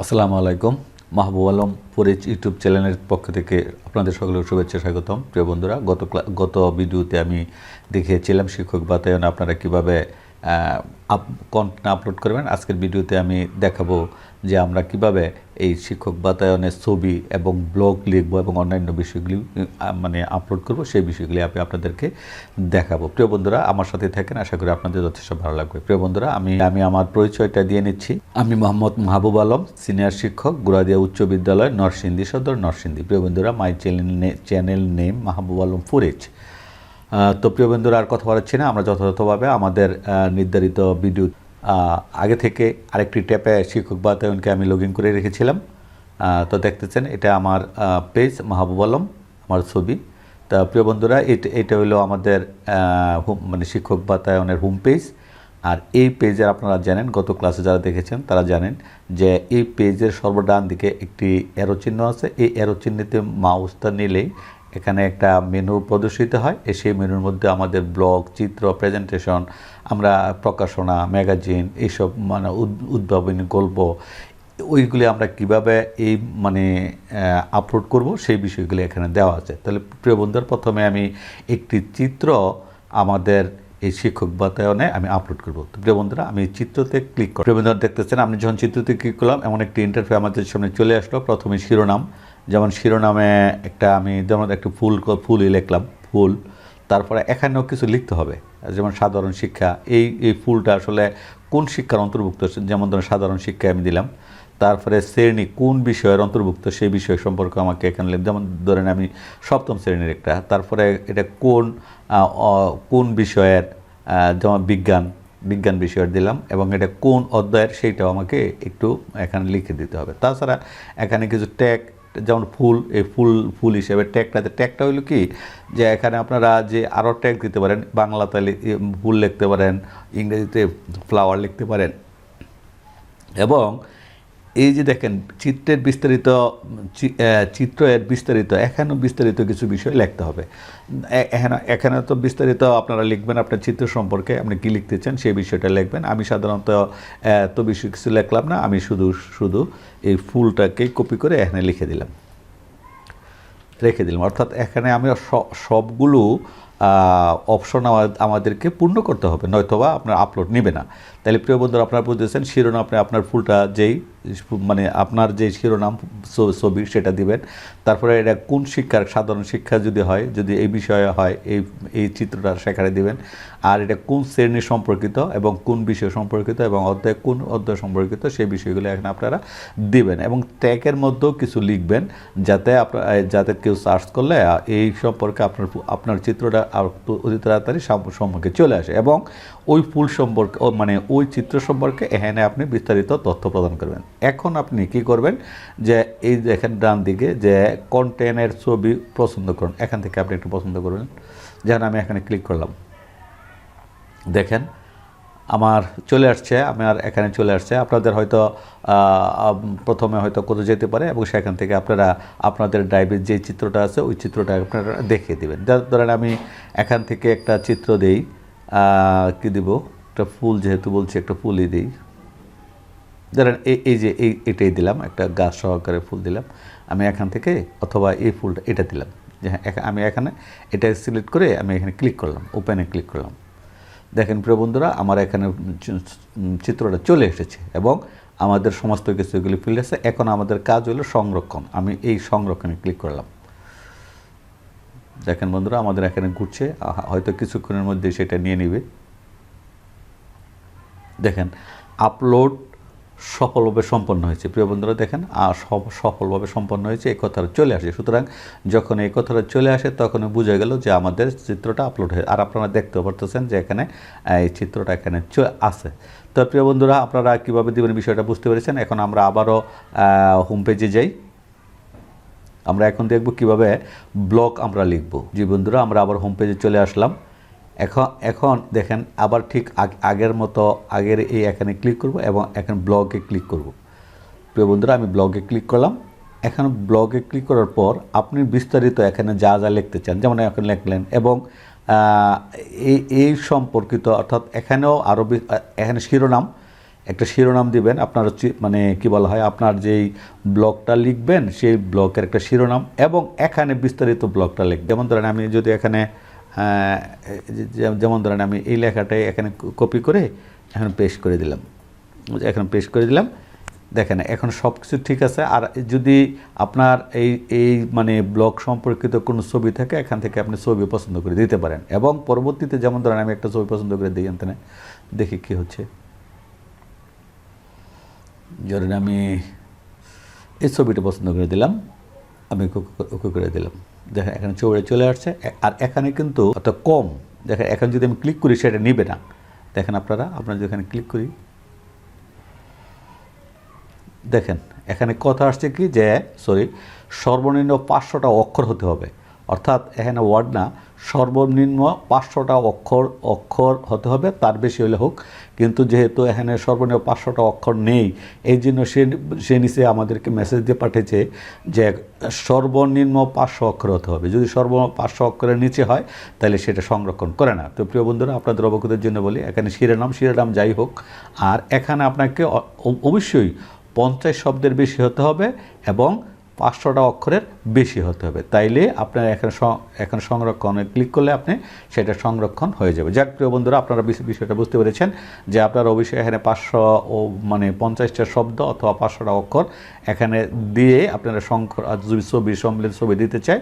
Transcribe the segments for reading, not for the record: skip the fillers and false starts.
আসসালামু আলাইকুম। মাহাবুবালম ফরিজ ইউটিউব চ্যানেলের পক্ষ থেকে আপনাদের সকলের শুভেচ্ছা স্বাগতম। প্রিয় বন্ধুরা, গত ভিডিওতে আমি দেখিয়েছিলাম শিক্ষক বাতায়নে আপনারা কীভাবে কন্টেন্ট আপলোড করবেন। আজকের ভিডিওতে আমি দেখাবো যে আমরা কিভাবে এই শিক্ষক বাতায়নের ছবি এবং ব্লগ লিখব এবং অন্যান্য বিষয়গুলি আপলোড করব, সেই বিষয়গুলি আমি আপনাদেরকে দেখাবো। প্রিয় বন্ধুরা, আমার সাথে থাকেন, আশা করি আপনাদের যথেষ্ট ভালো লাগবে। প্রিয় বন্ধুরা, আমি আমার পরিচয়টা দিয়ে নিচ্ছি। আমি মোহাম্মদ মাহাবুবালম, সিনিয়র শিক্ষক, গুড়াদিয়া উচ্চ বিদ্যালয়, নরসিংদী সদর, নরসিংদী। প্রিয় বন্ধুরা, মাই চ্যানেল নেম মাহাবুবালম ফরিজ। তো প্রিয় বন্ধুরা, আর কথা বলাচ্ছি না, আমরা যথাযথভাবে আমাদের নির্ধারিত ভিডিও আগে থেকে আরেকটি ট্যাপে শিক্ষক বাতায়নকে আমি লগ ইন করে রেখেছিলাম। তো দেখতেছেন, এটা আমার পেজ মাহাবুবালম, আমার ছবি। তা প্রিয় বন্ধুরা, এটা হলো আমাদের শিক্ষক বাতায়নের হোম পেজ। আর এই পেজের আপনারা জানেন, গত ক্লাসে যারা দেখেছেন তারা জানেন যে এই পেজের সর্বডান দিকে একটি অ্যারো চিহ্ন আছে। এই অ্যারো চিহ্নতে মাউসটা নিলেই এখানে একটা মেনু প্রদর্শিত হয়। সেই মেনুর মধ্যে আমাদের ব্লগ, চিত্র, প্রেজেন্টেশন, আমরা প্রকাশনা, ম্যাগাজিন, এইসব উদ্ভাবনী গল্প, ওইগুলি আমরা কিভাবে এই আপলোড করব, সেই বিষয়গুলি এখানে দেওয়া আছে। তাহলে প্রিয় বন্ধুরা, প্রথমে আমি একটি চিত্র আমাদের এই শিক্ষক বাতায়নে আমি আপলোড করব। তো প্রিয় বন্ধুরা, আমি চিত্রতে ক্লিক করি। প্রিয় বন্ধুরা, দেখতেছেন, আমি যখন চিত্রতে ক্লিক করলাম এমন একটি ইন্টারফেস আমাদের সামনে চলে আসলো। প্রথমে শিরোনাম, যেমন শিরোনামে যেমন একটা ফুলই লিখলাম, ফুল। তারপরে এখানেও কিছু লিখতে হবে, যেমন সাধারণ শিক্ষা। এই ফুলটা আসলে কোন শিক্ষার অন্তর্ভুক্ত, যেমন ধরুন সাধারণ শিক্ষা আমি দিলাম। তারপরে শ্রেণী কোন বিষয়ের অন্তর্ভুক্ত, সেই বিষয় সম্পর্কে আমাকে এখানে লিখতে, যেমন ধরেন আমি সপ্তম শ্রেণীর একটা। তারপরে এটা কোন বিষয়ের, যেমন বিজ্ঞান বিষয়ের দিলাম, এবং এটা কোন অধ্যায়ের সেইটাও আমাকে একটু এখানে লিখে দিতে হবে। তাছাড়া এখানে কিছু ট্যাগ, যেমন ফুল, এই ফুল হিসেবে ট্যাগটা হলো কি, যে এখানে আপনারা যে আরও ট্যাগ দিতে পারেন। বাংলাতে ফুল লিখতে পারেন, ইংরেজিতে ফ্লাওয়ার লিখতে পারেন। এবং এই যে দেখেন, চিত্রের বিস্তারিত এখানেও বিস্তারিত কিছু বিষয় লিখতে হবে। এখানে তো বিস্তারিত আপনারা লিখবেন আপনার চিত্র সম্পর্কে, আপনি কী লিখতে চান সেই বিষয়টা লিখবেন। আমি সাধারণত এত বিষয় কিছু লিখলাম না, আমি শুধু এই ফুলটাকে কপি করে এখানে রেখে দিলাম। অর্থাৎ এখানে আমি সবগুলো অপশন আমাদেরকে পূর্ণ করতে হবে, নয়তোবা আপনার আপলোড নেবে না। তাহলে প্রিয় বন্ধুরা, আপনারা বুঝতেছেন, শিরোনাম আপনি আপনার ফুলটা আপনার যে শিরোনাম ছবি সেটা দিবেন। তারপরে এটা কোন শিক্ষার, সাধারণ শিক্ষা যদি হয়, যদি এই বিষয়ে হয়, এই চিত্রটা সেখানে দিবেন। আর এটা কোন শ্রেণী সম্পর্কিত এবং কোন বিষয় সম্পর্কিত এবং কোন অধ্যায় সম্পর্কিত, সেই বিষয়গুলো এখানে আপনারা দিবেন। এবং ট্যাগের মধ্যেও কিছু লিখবেন, যাতে কেউ সার্চ করলে এই সম্পর্কে আপনার চিত্রটা অতি তাড়াতাড়ি সম্মুখে চলে আসে, এবং ওই ফুল সম্পর্কে ওই চিত্র সম্পর্কে এখানে আপনি বিস্তারিত তথ্য প্রদান করবেন। এখন আপনি কি করবেন, যে এই দেখেন ডান দিকে যে কন্টেন্টের ছবি পছন্দ করুন, এখান থেকে আপনি একটু পছন্দ করবেন। যেমন আমি এখানে ক্লিক করলাম, দেখেন আমার চলে আসছে, এখানে চলে আসছে। আপনাদের হয়তো প্রথমে হয়তো কোথাও যেতে পারে, এবং সেখান থেকে আপনারা আপনাদের ড্রাইভের যে চিত্রটা আছে ওই চিত্রটা আপনারা দেখিয়ে দেবেন। ধরেন আমি এখান থেকে একটা চিত্র দিই, কি দিব, একটা ফুল, যেহেতু বলছি একটা ফুলই দিই। ধরেন এটাই দিলাম, একটা গাছ সহকারে ফুল দিলাম আমি এখান থেকে, অথবা এই ফুলটা এটা দিলাম। যে হ্যাঁ, আমি এখানে এটা সিলেক্ট করে আমি এখানে ক্লিক করলাম, ওপেনে ক্লিক করলাম। দেখেন প্রিয় বন্ধুরা, আমার এখানে চিত্রটা চলে এসেছে এবং আমাদের সমস্ত কিছুগুলি ফিল্ড আছে। এখন আমাদের কাজ হলো সংরক্ষণ। আমি এই সংরক্ষণে ক্লিক করলাম। দেখেন বন্ধুরা, আমাদের এখানে ঘুরছে, হয়তো কিছুক্ষণের মধ্যে সেটা নিয়ে নেবে। দেখেন, আপলোড সফলভাবে সম্পন্ন হয়েছে। প্রিয় বন্ধুরা, দেখেন সফলভাবে সম্পন্ন হয়েছে, এই কথাটা চলে আসে। সুতরাং যখন এই কথাটা চলে আসে, তখন বোঝা গেল যে আমাদের চিত্রটা আপলোড হয়ে, আর আপনারা দেখতেও পারতেছেন যে এখানে এই চিত্রটা এখানে আছে। তো প্রিয় বন্ধুরা, আপনারা কীভাবে দেবেন বিষয়টা বুঝতে পেরেছেন। এখন আমরা আবারও হোম পেজে যাই। আমরা এখন দেখব কিভাবে ব্লগ আমরা লিখব। জি বন্ধুরা, আমরা আবার হোম পেজে চলে আসলাম। এখন দেখেন, আবার ঠিক আগের মতো এখানে ক্লিক করব এবং এখন ব্লগে ক্লিক করব। প্রিয় বন্ধুরা, আমি ব্লগে ক্লিক করলাম। এখন ব্লগে ক্লিক করার পর আপনি বিস্তারিত এখানে যা লিখতে চান, যেমন এখন লিখলেন, এবং এই সম্পর্কিত, অর্থাৎ এখানেও আরও এখানে শিরোনাম, একটা শিরোনাম দিবেন, আপনার মানে কি বলা হয়, আপনার যেই ব্লগটা লিখবেন সেই ব্লগের একটা শিরোনাম, এবং এখানে বিস্তারিত ব্লগটা লিখবেন। যেমন ধরেন আমি যদি এখানে যেমন ধরেন আমি এই লেখাটাই এখানে কপি করে এখন পেস্ট করে দিলাম, এখন পেস্ট করে দিলাম। দেখেন এখন সব কিছু ঠিক আছে। আর যদি আপনার এই মানে ব্লগ সম্পর্কিত কোনো ছবি থাকে, এখান থেকে আপনি ছবি পছন্দ করে দিতে পারেন, এবং পরবর্তীতে যেমন ধরেন আমি একটা ছবি পছন্দ করে দিই, এখানে দেখি কী হচ্ছে। ধরেন আমি এই ছবিটা পছন্দ করে দিলাম, আমি ওকে করে দিলাম। দেখেন এখানে ছবিটা চলে আসছে। আর এখানে কিন্তু অত কম, দেখেন এখন যদি আমি ক্লিক করি সেটা নিবে না। দেখেন আপনারা যদি এখানে ক্লিক করি, দেখেন এখানে কথা আসছে কি যে সর্বনিম্ন 500টা অক্ষর হতে হবে, অর্থাৎ এখানে ওয়ার্ড না, সর্বনিম্ন 500টা অক্ষর হতে হবে, তার বেশি হলে হোক। কিন্তু যেহেতু এখানে সর্বনিম্ন 500টা অক্ষর নেই, এই জন্য সে নিচে আমাদেরকে মেসেজ দিয়ে পাঠিয়েছে যে সর্বনিম্ন 500 অক্ষর হতে হবে। যদি 500 অক্ষরের নিচে হয় তাহলে সেটা সংরক্ষণ করে না। তো প্রিয় বন্ধুরা, আপনাদের অবগতির জন্য বলি, এখানে শিরোনাম যাই হোক, আর এখানে আপনাকে অবশ্যই 50 শব্দের বেশি হতে হবে এবং 500টা অক্ষরের বেশি হতে হবে, তাইলে আপনার এখন সংরক্ষণে ক্লিক করলে আপনি সেটা সংরক্ষণ হয়ে যাবে। যাক প্রিয় বন্ধুরা, আপনারা বিষয়টা বুঝতে পেরেছেন যে আপনারা অবশ্যই এখানে 500 মানে 50টা শব্দ অথবা 500টা অক্ষর এখানে দিয়ে আপনারা যদি সম্মিলিত ছবি দিতে চায়,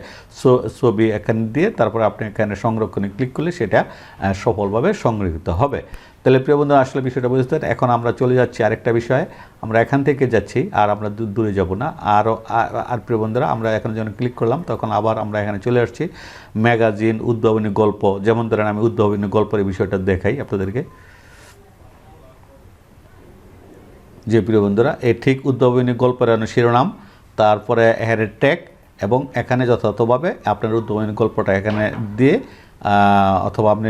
ছবি এখানে দিয়ে তারপরে আপনি এখানে সংরক্ষণে ক্লিক করলে সেটা সফলভাবে সংরক্ষিত হবে। তাহলে প্রিয় বন্ধুরা, আসলে বিষয়টা বুঝতে। এখন আমরা চলে যাচ্ছি আরেকটা বিষয়ে, আমরা এখান থেকে যাচ্ছি, আর আমরা দূরে যাব না। আর প্রিয় বন্ধুরা, আমরা এখন যখন ক্লিক করলাম তখন আবার আমরা এখানে চলে আসছি ম্যাগাজিন, উদ্ভাবনী গল্প। যেমন ধরেন আমি উদ্ভাবনী গল্পের বিষয়টা দেখাই আপনাদেরকে। যে প্রিয় বন্ধুরা, এই ঠিক উদ্ভাবনী গল্পের শিরোনাম, তারপরে এখানে ট্যাগ, এবং এখানে যথাযথভাবে আপনার উদ্ভাবনী গল্পটা এখানে দিয়ে, অথবা আপনি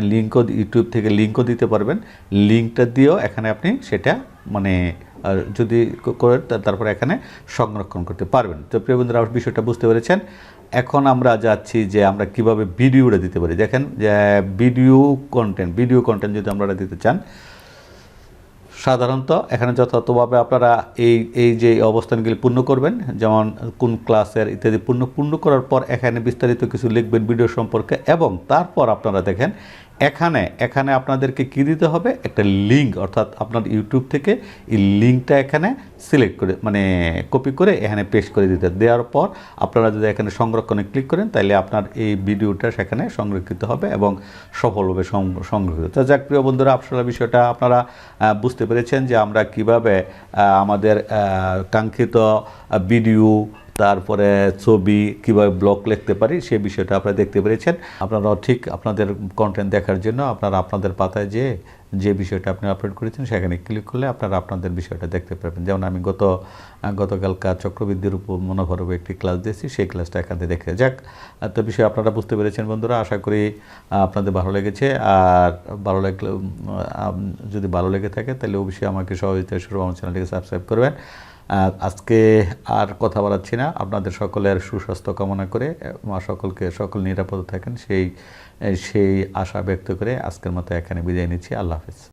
ইউটিউব থেকে লিঙ্কও দিতে পারবেন। লিঙ্কটা দিয়েও এখানে আপনি সেটা মানে যদি করে তারপরে এখানে সংরক্ষণ করতে পারবেন। তো প্রিয় বন্ধুরা, বিষয়টা বুঝতে পেরেছেন। এখন আমরা যাচ্ছি যে আমরা কিভাবে ভিডিওটা দিতে পারি। দেখেন যে ভিডিও কন্টেন্ট যদি আপনারা দিতে চান, সাধারণত এখানে যথাযথভাবে আপনারা এই যে অবস্থানগুলি পূর্ণ করবেন, যেমন কোন ক্লাসের ইত্যাদি পূর্ণ করার পর এখানে বিস্তারিত কিছু লিখবেন ভিডিও সম্পর্কে, এবং তারপর আপনারা দেখেন এখানে আপনাদেরকে কি দিতে হবে, একটা লিঙ্ক, অর্থাৎ আপনার ইউটিউব থেকে এই লিঙ্কটা এখানে সিলেক্ট করে মানে কপি করে এখানে পেস্ট করে দেওয়ার পর আপনারা যদি এখানে সংরক্ষণে ক্লিক করেন, তাহলে আপনার এই ভিডিওটা সেখানে সংরক্ষিত হবে এবং সফলভাবে সংরক্ষিত। তো যাক প্রিয় বন্ধুরা, আসলে বিষয়টা আপনারা বুঝতে পেরেছেন যে আমরা কিভাবে আমাদের কাঙ্ক্ষিত ভিডিও, তারপরে ছবি কিভাবে ব্লগ লিখতে পারি সেই বিষয়টা আপনারা দেখতে পেরেছেন। আপনারাও ঠিক আপনাদের কন্টেন্ট দেখার জন্য আপনাদের পাতায় যে বিষয়টা আপনি আপলোড করেছেন সেখানে ক্লিক করলে আপনারা আপনাদের বিষয়টা দেখতে পারবেন। যেমন আমি গতকালকার চক্রবৃদ্ধির উপর মনোভাবে একটি ক্লাস দিয়েছি, সেই ক্লাসটা এখানে দেখে যাক। তো বিষয় আপনারা বুঝতে পেরেছেন বন্ধুরা, আশা করি আপনাদের ভালো লেগেছে। আর যদি ভালো লেগে থাকে তাহলে অবশ্যই আমাকে সহযোগিতা শুরু আমার চ্যানেলটিকে সাবস্ক্রাইব করবেন। আজকে আর কথা বাড়াচ্ছি না, আপনাদের সকলের সুস্বাস্থ্য কামনা করে সকল নিরাপদে থাকেন সেই আশা ব্যক্ত করে আজকের মতো এখানে বিদায় নিচ্ছি। আল্লাহ হাফেজ।